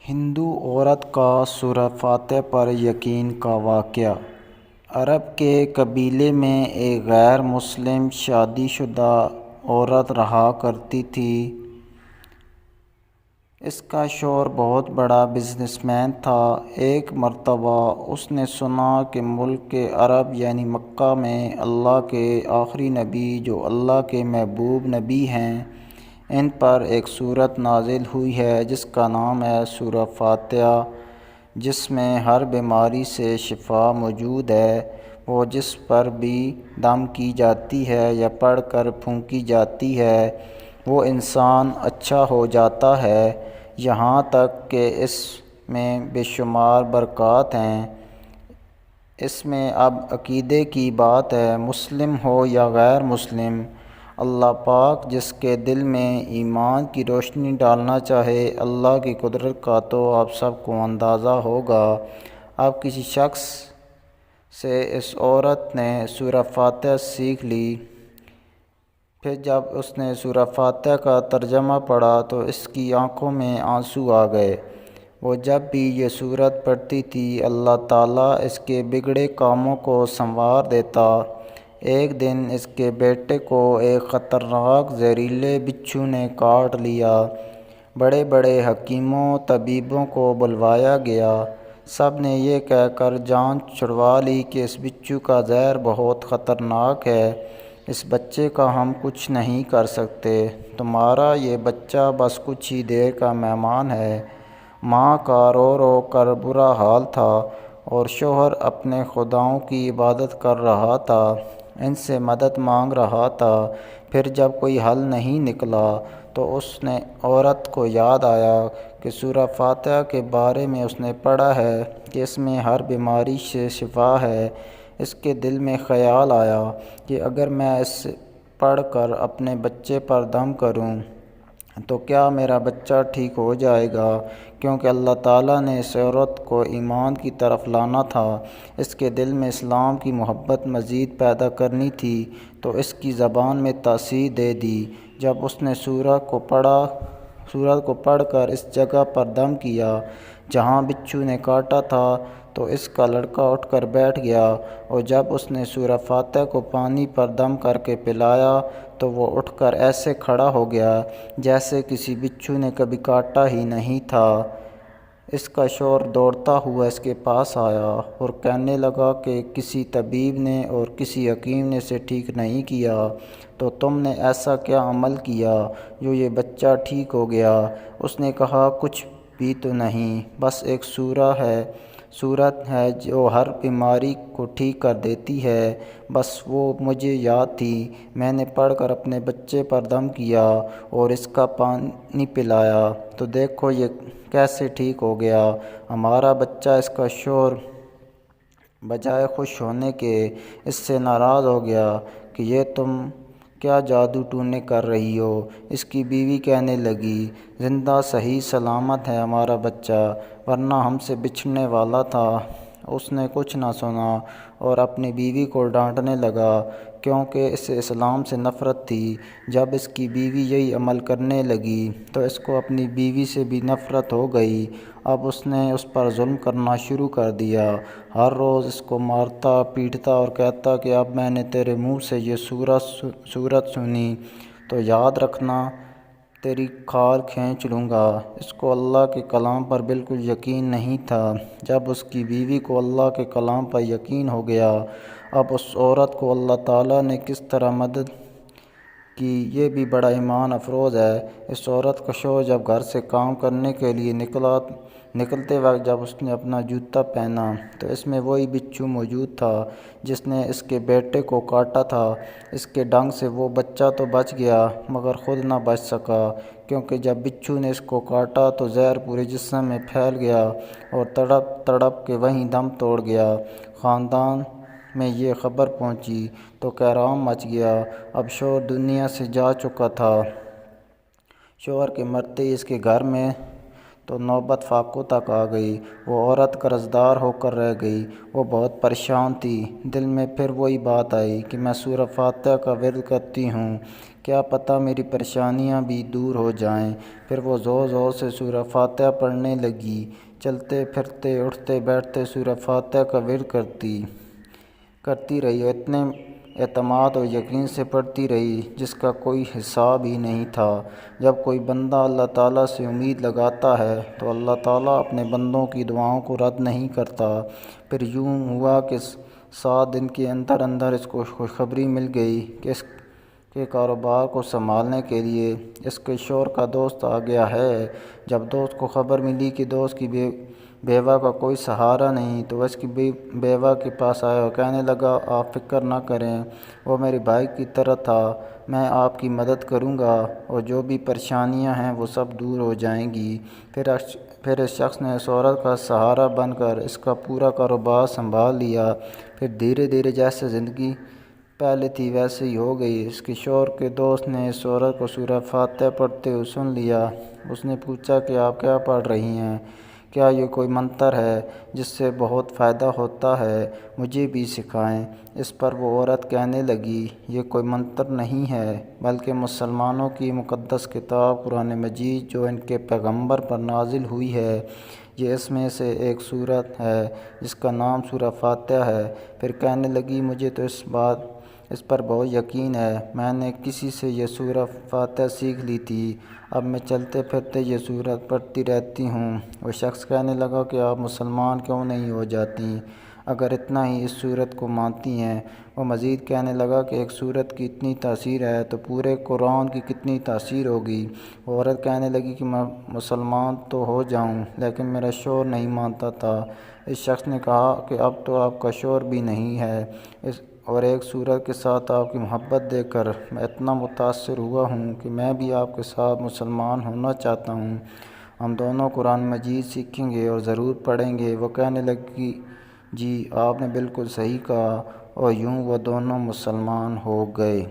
ہندو عورت کا سورہ فاتحہ پر یقین کا واقعہ۔ عرب کے قبیلے میں ایک غیر مسلم شادی شدہ عورت رہا کرتی تھی۔ اس کا شوہر بہت بڑا بزنس مین تھا۔ ایک مرتبہ اس نے سنا کہ ملک عرب یعنی مکہ میں اللہ کے آخری نبی جو اللہ کے محبوب نبی ہیں، ان پر ایک سورت نازل ہوئی ہے جس کا نام ہے سورہ فاتحہ، جس میں ہر بیماری سے شفا موجود ہے۔ وہ جس پر بھی دم کی جاتی ہے یا پڑھ کر پھونکی جاتی ہے وہ انسان اچھا ہو جاتا ہے، یہاں تک کہ اس میں بے شمار برکات ہیں۔ اس میں اب عقیدے کی بات ہے، مسلم ہو یا غیر مسلم، اللہ پاک جس کے دل میں ایمان کی روشنی ڈالنا چاہے۔ اللہ کی قدرت کا تو آپ سب کو اندازہ ہوگا۔ اب کسی شخص سے اس عورت نے سورہ فاتحہ سیکھ لی۔ پھر جب اس نے سورہ فاتحہ کا ترجمہ پڑھا تو اس کی آنکھوں میں آنسو آ گئے۔ وہ جب بھی یہ سورت پڑھتی تھی اللہ تعالیٰ اس کے بگڑے کاموں کو سنوار دیتا۔ ایک دن اس کے بیٹے کو ایک خطرناک زہریلے بچھو نے کاٹ لیا۔ بڑے بڑے حکیموں طبیبوں کو بلوایا گیا، سب نے یہ کہہ کر جان چھڑوا لی کہ اس بچھو کا زہر بہت خطرناک ہے، اس بچے کا ہم کچھ نہیں کر سکتے، تمہارا یہ بچہ بس کچھ ہی دیر کا مہمان ہے۔ ماں کا رو رو کر برا حال تھا اور شوہر اپنے خداؤں کی عبادت کر رہا تھا، ان سے مدد مانگ رہا تھا۔ پھر جب کوئی حل نہیں نکلا تو اس نے عورت کو یاد آیا کہ سورہ فاتحہ کے بارے میں اس نے پڑھا ہے کہ اس میں ہر بیماری سے شفا ہے۔ اس کے دل میں خیال آیا کہ اگر میں اس پڑھ کر اپنے بچے پر دم کروں تو کیا میرا بچہ ٹھیک ہو جائے گا، کیونکہ اللہ تعالیٰ نے اس عورت کو ایمان کی طرف لانا تھا، اس کے دل میں اسلام کی محبت مزید پیدا کرنی تھی، تو اس کی زبان میں تاثیر دے دی۔ جب اس نے سورت کو پڑھ کر اس جگہ پر دم کیا جہاں بچھو نے کاٹا تھا تو اس کا لڑکا اٹھ کر بیٹھ گیا، اور جب اس نے سورہ فاتحہ کو پانی پر دم کر کے پلایا تو وہ اٹھ کر ایسے کھڑا ہو گیا جیسے کسی بچھو نے کبھی کاٹا ہی نہیں تھا۔ اس کا شوہر دوڑتا ہوا اس کے پاس آیا اور کہنے لگا کہ کسی طبیب نے اور کسی حکیم نے اسے ٹھیک نہیں کیا، تو تم نے ایسا کیا عمل کیا جو یہ بچہ ٹھیک ہو گیا؟ اس نے کہا کچھ بھی تو نہیں، بس ایک سورت ہے جو ہر بیماری کو ٹھیک کر دیتی ہے، بس وہ مجھے یاد تھی، میں نے پڑھ کر اپنے بچے پر دم کیا اور اس کا پانی پلایا تو دیکھو یہ کیسے ٹھیک ہو گیا۔ ہمارا بچہ اس کا شوہر بجائے خوش ہونے کے اس سے ناراض ہو گیا کہ یہ تم کیا جادو ٹونے کر رہی ہو؟ اس کی بیوی کہنے لگی زندہ صحیح سلامت ہے ہمارا بچہ، ورنہ ہم سے بچھڑنے والا تھا۔ اس نے کچھ نہ سنا اور اپنی بیوی کو ڈانٹنے لگا کیونکہ اسے اسلام سے نفرت تھی۔ جب اس کی بیوی یہی عمل کرنے لگی تو اس کو اپنی بیوی سے بھی نفرت ہو گئی۔ اب اس نے اس پر ظلم کرنا شروع کر دیا، ہر روز اس کو مارتا پیٹتا اور کہتا کہ اب میں نے تیرے منہ سے یہ سورت سنی تو یاد رکھنا تیری کھال کھینچ لوں گا۔ اس کو اللہ کے کلام پر بالکل یقین نہیں تھا۔ جب اس کی بیوی کو اللہ کے کلام پر یقین ہو گیا، اب اس عورت کو اللہ تعالیٰ نے کس طرح مدد کی یہ بھی بڑا ایمان افروز ہے۔ اس عورت کا شوہر جب گھر سے کام کرنے کے لیے نکلتے وقت جب اس نے اپنا جوتا پہنا تو اس میں وہی بچھو موجود تھا جس نے اس کے بیٹے کو کاٹا تھا۔ اس کے ڈنگ سے وہ بچہ تو بچ گیا مگر خود نہ بچ سکا، کیونکہ جب بچھو نے اس کو کاٹا تو زہر پورے جسم میں پھیل گیا اور تڑپ تڑپ کے وہیں دم توڑ گیا۔ خاندان میں یہ خبر پہنچی تو کوہرام مچ گیا۔ اب شوہر دنیا سے جا چکا تھا۔ شوہر کے مرتے ہی اس کے گھر میں تو نوبت فاقوں تک آ گئی۔ وہ عورت قرضدار ہو کر رہ گئی، وہ بہت پریشان تھی۔ دل میں پھر وہی بات آئی کہ میں سورہ فاتحہ کا ورد کرتی ہوں، کیا پتہ میری پریشانیاں بھی دور ہو جائیں۔ پھر وہ زور زور سے سورہ فاتحہ پڑھنے لگی، چلتے پھرتے اٹھتے بیٹھتے سورہ فاتحہ کا ورد کرتی رہی اور اتنے اعتماد اور یقین سے پڑھتی رہی جس کا کوئی حساب ہی نہیں تھا۔ جب کوئی بندہ اللہ تعالیٰ سے امید لگاتا ہے تو اللہ تعالیٰ اپنے بندوں کی دعاؤں کو رد نہیں کرتا۔ پھر یوں ہوا کہ 7 دن کے اندر اندر اس کو خوشخبری مل گئی کہ اس کے کاروبار کو سنبھالنے کے لیے اس کے شوہر کا دوست آ گیا ہے۔ جب دوست کو خبر ملی کہ دوست کی بیوہ کا کوئی سہارا نہیں تو وہ اس کی بیوہ کے پاس آیا اور کہنے لگا، آپ فکر نہ کریں، وہ میرے بھائی کی طرح تھا، میں آپ کی مدد کروں گا اور جو بھی پریشانیاں ہیں وہ سب دور ہو جائیں گی۔ پھر اس شخص نے اس عورت کا سہارا بن کر اس کا پورا کاروبار سنبھال لیا۔ پھر دھیرے دھیرے جیسے زندگی پہلے تھی ویسے ہی ہو گئی۔ اس کے شوہر کے دوست نے اس عورت کو سورہ فاتحہ پڑھتے ہوئے سن لیا۔ اس نے پوچھا کہ آپ کیا پڑھ رہی ہیں؟ کیا یہ کوئی منتر ہے جس سے بہت فائدہ ہوتا ہے؟ مجھے بھی سکھائیں۔ اس پر وہ عورت کہنے لگی، یہ کوئی منتر نہیں ہے بلکہ مسلمانوں کی مقدس کتاب قرآن مجید جو ان کے پیغمبر پر نازل ہوئی ہے، یہ اس میں سے ایک سورت ہے جس کا نام سورہ فاتحہ ہے۔ پھر کہنے لگی، مجھے تو اس پر بہت یقین ہے، میں نے کسی سے یہ سورہ فاتحہ سیکھ لی تھی، اب میں چلتے پھرتے یہ سورت پڑھتی رہتی ہوں۔ وہ شخص کہنے لگا کہ آپ مسلمان کیوں نہیں ہو جاتی اگر اتنا ہی اس سورت کو مانتی ہیں؟ وہ مزید کہنے لگا کہ ایک سورت کی اتنی تاثیر ہے تو پورے قرآن کی کتنی تاثیر ہوگی۔ وہ عورت کہنے لگی کہ میں مسلمان تو ہو جاؤں لیکن میرا شوہر نہیں مانتا تھا۔ اس شخص نے کہا کہ اب تو آپ کا شوہر بھی نہیں ہے اور ایک سورت کے ساتھ آپ کی محبت دیکھ کر میں اتنا متاثر ہوا ہوں کہ میں بھی آپ کے ساتھ مسلمان ہونا چاہتا ہوں، ہم دونوں قرآن مجید سیکھیں گے اور ضرور پڑھیں گے۔ وہ کہنے لگی، جی آپ نے بالکل صحیح کہا، اور یوں وہ دونوں مسلمان ہو گئے۔